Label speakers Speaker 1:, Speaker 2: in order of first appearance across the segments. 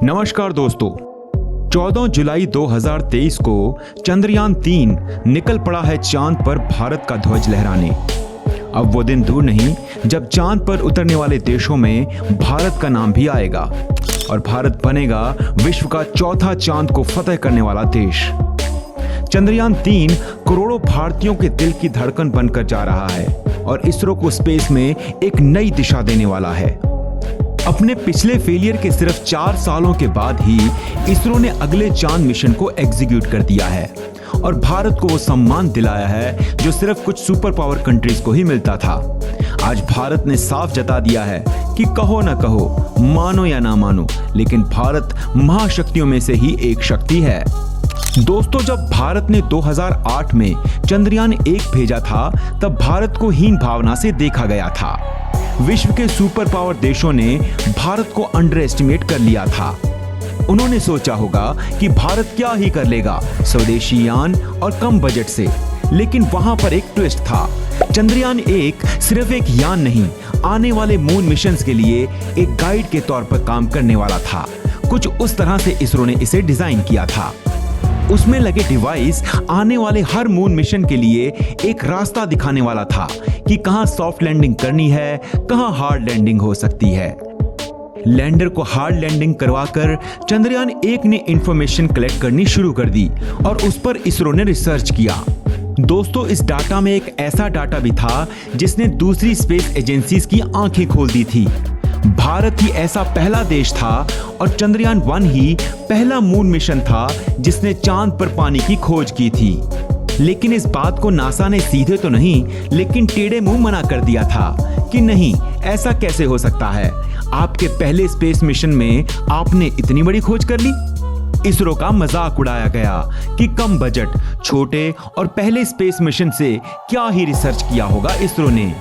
Speaker 1: नमस्कार दोस्तों, 14 जुलाई 2023 को चंद्रयान 3 निकल पड़ा है चांद पर भारत का ध्वज लहराने। अब वो दिन दूर नहीं जब चांद पर उतरने वाले देशों में भारत का नाम भी आएगा और भारत बनेगा विश्व का चौथा चांद को फतह करने वाला देश। चंद्रयान 3 करोड़ों भारतीयों के दिल की धड़कन बनकर जा रहा है और इसरो को स्पेस में एक नई दिशा देने वाला है। अपने पिछले फेलियर के सिर्फ 4 सालों के बाद ही इसरो ने अगले चांद मिशन को एग्जीक्यूट कर दिया है और भारत को वो सम्मान दिलाया है जो सिर्फ कुछ सुपर पावर कंट्रीज को ही मिलता था। आज भारत ने साफ जता दिया है कि कहो ना कहो, मानो या ना मानो, लेकिन भारत महाशक्तियों में से ही एक शक्ति है। दोस्तों, जब भारत ने 2008 में चंद्रयान 1 भेजा था तब भारत को हीन भावना से देखा गया था। विश्व के सुपर पावर देशों ने भारत को अंडर एस्टिमेट कर लिया था। उन्होंने सोचा होगा कि भारत क्या ही कर लेगा स्वदेशी यान और कम बजट से, लेकिन वहां पर एक ट्विस्ट था। चंद्रयान 1 सिर्फ एक यान नहीं, आने वाले मून मिशंस के लिए एक गाइड के तौर पर काम करने वाला था। कुछ उस तरह से इसरो ने इसे डिजाइन किया था। उसमें लगे डिवाइस आने वाले हर मून मिशन के लिए एक रास्ता दिखाने वाला था कि कहां सॉफ्ट लैंडिंग करनी है, कहां हार्ड लैंडिंग हो सकती है। लैंडर को हार्ड लैंडिंग करवाकर चंद्रयान 1 ने इंफॉर्मेशन कलेक्ट करनी शुरू कर दी और उस पर इसरो ने रिसर्च किया। दोस्तों, इस डाटा में एक ऐसा डाटा भी था जिसने दूसरी स्पेस एजेंसीज की आंखें खोल दी थी। भारत ही ऐसा पहला देश था और चंद्रयान 1 ही पहला मून मिशन था जिसने चांद पर पानी की खोज की थी। लेकिन इस बात को नासा ने सीधे तो नहीं, लेकिन टेढ़े मुंह मना कर दिया था कि नहीं, ऐसा कैसे हो सकता है। आपके पहले स्पेस मिशन में आपने इतनी बड़ी खोज कर ली। इसरो का मजाक उड़ाया गया कि कम बजट, छोटे और पहले स्पेस मिशन से क्या ही रिसर्च किया होगा इसरो ने।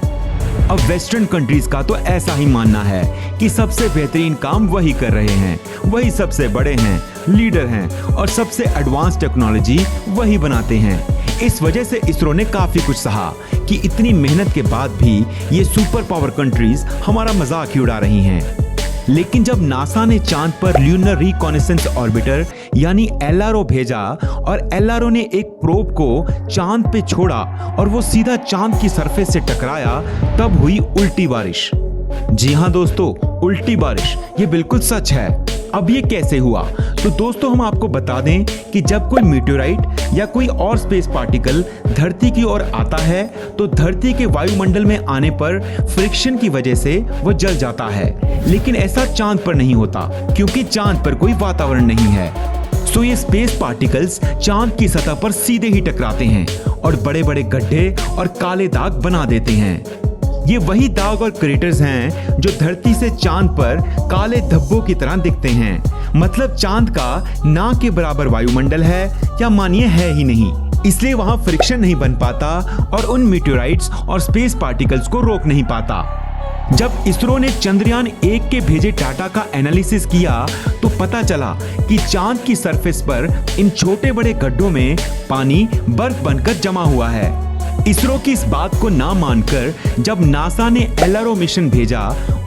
Speaker 1: अब वेस्टर्न कंट्रीज का तो ऐसा ही मानना है कि सबसे बेहतरीन काम वही कर रहे हैं, वही सबसे बड़े हैं, लीडर हैं और सबसे एडवांस टेक्नोलॉजी वही बनाते हैं। इस वजह से इसरो ने काफी कुछ सहा कि इतनी मेहनत के बाद भी ये सुपर पावर कंट्रीज हमारा मजाक ही उड़ा रही हैं। लेकिन जब नासा ने चांद पर ल्यूनर रिकॉनेसेंस ऑर्बिटर यानी LRO भेजा और LRO ने एक प्रोब को चांद पे छोड़ा और वो सीधा चांद की सरफेस से टकराया, तब हुई उल्टी बारिश। जी हाँ दोस्तों, उल्टी बारिश, ये बिल्कुल सच है। अब ये कैसे हुआ? तो दोस्तों, हम आपको बता दें कि जब कोई मीटेओराइट या कोई और स्पेस पार्टिकल धरती की ओर आता है तो धरती के वायुमंडल में आने पर फ्रिक्शन की वजह से वो जल जाता है। लेकिन ऐसा चांद पर नहीं होता क्योंकि चांद पर कोई वातावरण नहीं है। सो ये स्पेस पार्टिकल्स चांद की सतह पर सीधे ही टकराते हैं और बड़े बड़े गड्ढे और काले दाग बना देते हैं। ये वही दाग और क्रेटर्स हैं जो धरती से चांद पर काले धब्बों की तरह दिखते हैं। मतलब चांद का ना के बराबर वायुमंडल है या मानिए है ही नहीं, इसलिए वहां फ्रिक्शन नहीं बन पाता और उन मीटेओराइट्स और स्पेस पार्टिकल्स को रोक नहीं पाता। जब इसरो ने चंद्रयान 1 के भेजे डाटा का एनालिसिस किया तो पता चला कि चांद की सरफेस पर इन छोटे बड़े गड्ढों में पानी बर्फ बनकर जमा हुआ है। इसरो की इस बात को ना मानकर जब नासा ने LRO मिशन भेजा,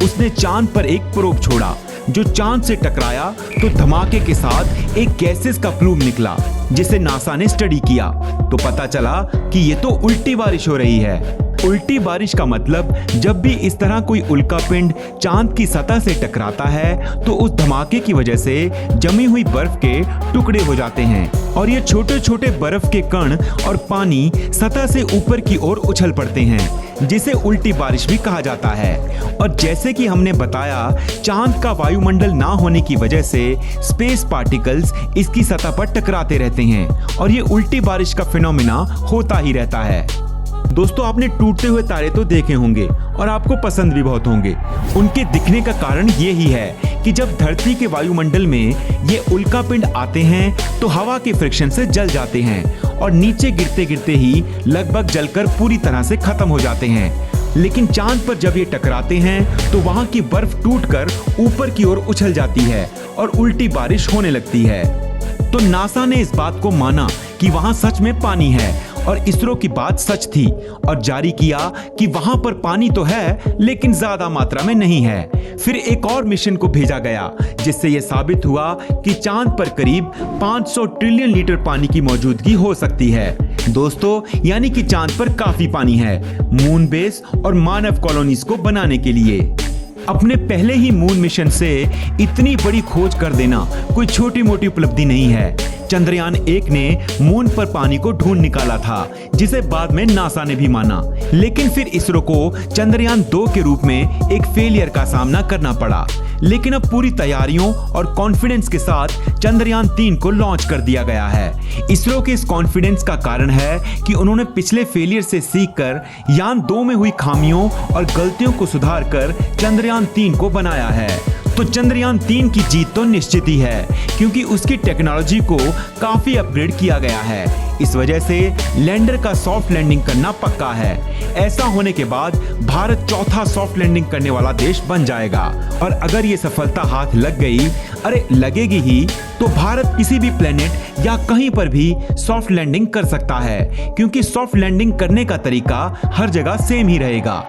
Speaker 1: उसने चांद पर एक प्रोब छोड़ा जो चांद से टकराया तो धमाके के साथ एक गैसेस का प्लूम निकला जिसे नासा ने स्टडी किया तो पता चला कि ये तो उल्टी बारिश हो रही है। उल्टी बारिश का मतलब जब भी इस तरह कोई उल्का पिंड चांद की सतह से टकराता है तो उस धमाके की वजह से जमी हुई बर्फ के टुकड़े हो जाते हैं और ये छोटे छोटे बर्फ के कण और पानी सतह से ऊपर की ओर उछल पड़ते हैं, जिसे उल्टी बारिश भी कहा जाता है। और जैसे कि हमने बताया, चांद का वायुमंडल ना होने की वजह से स्पेस पार्टिकल्स इसकी सतह पर टकराते रहते हैं और ये उल्टी बारिश का फिनोमिना होता ही रहता है। दोस्तों, आपने टूटते हुए तारे तो देखे होंगे और आपको पसंद भी बहुत होंगे। उनके दिखने का कारण ये ही है कि जब धरती के वायुमंडल में ये उल्का पिंड आते हैं तो हवा के फ्रिक्शन से जल जाते हैं और नीचे गिरते गिरते ही लगभग जलकर पूरी तरह से खत्म हो जाते हैं। लेकिन चांद पर जब ये टकराते हैं तो वहां की बर्फ टूटकर ऊपर की ओर उछल जाती है और उल्टी बारिश होने लगती है। तो नासा ने इस बात को माना कि वहां सच में पानी है और इसरो की बात सच थी और जारी किया कि वहां पर पानी तो है लेकिन ज्यादा मात्रा में नहीं है। फिर एक और मिशन को भेजा गया जिससे यह साबित हुआ कि चांद पर करीब 500 ट्रिलियन लीटर पानी की मौजूदगी हो सकती है। दोस्तों, यानी कि चांद पर काफी पानी है मून बेस और मानव कॉलोनीज को बनाने के लिए। अपने पहले ही मून मिशन से इतनी बड़ी खोज कर देना कोई छोटी मोटी उपलब्धि नहीं है। चंद्रयान 1 ने मून पर पानी को ढूंढ निकाला था, जिसे बाद में नासा ने भी माना। लेकिन फिर इसरो को चंद्रयान 2 के रूप में एक फेलियर का सामना करना पड़ा। लेकिन अब पूरी तैयारियों और कॉन्फिडेंस के साथ चंद्रयान 3 को लॉन्च कर दिया गया है। इसरो के इस कॉन्फिडेंस का कारण है कि उन्होंने पिछले फेलियर से सीखकर यान 2 में हुई खामियों और गलतियों को सुधार कर चंद्रयान 3 को बनाया है। तो चंद्रयान 3 की जीत तो निश्चित ही है, क्योंकि उसकी टेक्नोलॉजी को काफी अपग्रेड किया गया है। इस वजह से लैंडर का सॉफ्ट लैंडिंग करना पक्का है। ऐसा होने के बाद भारत चौथा सॉफ्ट लैंडिंग करने वाला देश बन जाएगा। और अगर ये सफलता हाथ लग गई, अरे लगेगी ही, तो भारत किसी भी प्लेनेट या कहीं पर भी सॉफ्ट लैंडिंग कर सकता है, क्योंकि सॉफ्ट लैंडिंग करने का तरीका हर जगह सेम ही रहेगा।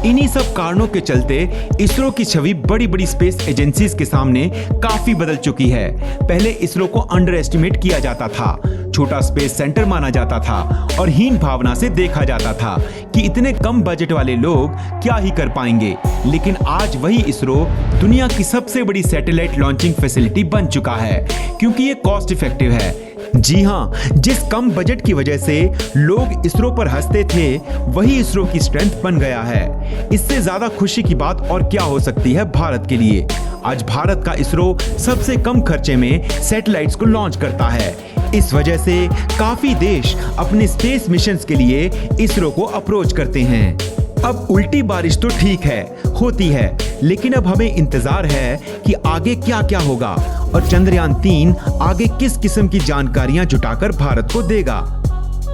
Speaker 1: इन्हीं सब कारणों के चलते इसरो की छवि बड़ी बड़ी स्पेस एजेंसीज के सामने काफी बदल चुकी है। पहले इसरो को अंडर एस्टिमेट किया जाता था, छोटा स्पेस सेंटर माना जाता था और हीन भावना से देखा जाता था कि इतने कम बजट वाले लोग क्या ही कर पाएंगे। लेकिन आज वही इसरो दुनिया की सबसे बड़ी सैटेलाइट लॉन्चिंग फैसिलिटी बन चुका है, क्योंकि ये कॉस्ट इफेक्टिव है। जी हाँ, जिस कम बजट की वजह से लोग इसरो पर हंसते थे, वही इसरो की स्ट्रेंथ बन गया है। इससे ज्यादा खुशी की बात और क्या हो सकती है भारत के लिए। आज भारत का इसरो सबसे कम खर्चे में सैटेलाइट्स को लॉन्च करता है। इस वजह से काफी देश अपने स्पेस मिशंस के लिए इसरो को अप्रोच करते हैं। अब उल्टी बारिश तो ठीक है, होती है, लेकिन अब हमें इंतजार है कि आगे क्या क्या होगा और चंद्रयान 3 आगे किस किस्म की जानकारियां जुटाकर भारत को देगा।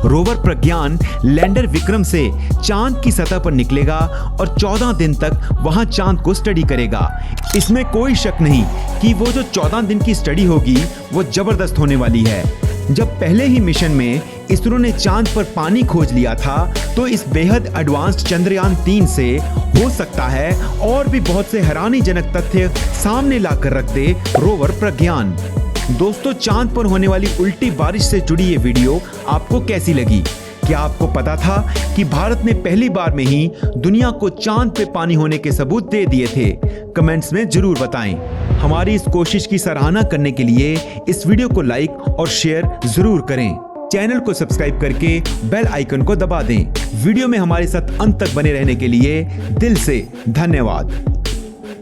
Speaker 1: रोवर प्रज्ञान लैंडर विक्रम से चांद की सतह पर निकलेगा और 14 दिन तक वहां चांद को स्टडी करेगा। इसमें कोई शक नहीं कि वो जो 14 दिन की स्टडी होगी वो जबरदस्त होने वाली है। जब पहले ही मिशन में इसरो ने चांद पर पानी खोज लिया था, तो इस बेहद एडवांस्ड चंद्रयान 3 से हो सकता है और भी बहुत से हैरानीजनक तथ्य सामने लाकर रख दे रोवर प्रज्ञान। दोस्तों, चांद पर होने वाली उल्टी बारिश से जुड़ी ये वीडियो आपको कैसी लगी? क्या आपको पता था कि भारत ने पहली बार में ही दुनिया को चांद पे पानी होने के सबूत दे दिए थे? कमेंट्स में जरूर बताएं। हमारी इस कोशिश की सराहना करने के लिए इस वीडियो को लाइक और शेयर जरूर करें। चैनल को सब्सक्राइब करके बेल आइकन को दबा दें। वीडियो में हमारे साथ अंत तक बने रहने के लिए दिल से धन्यवाद।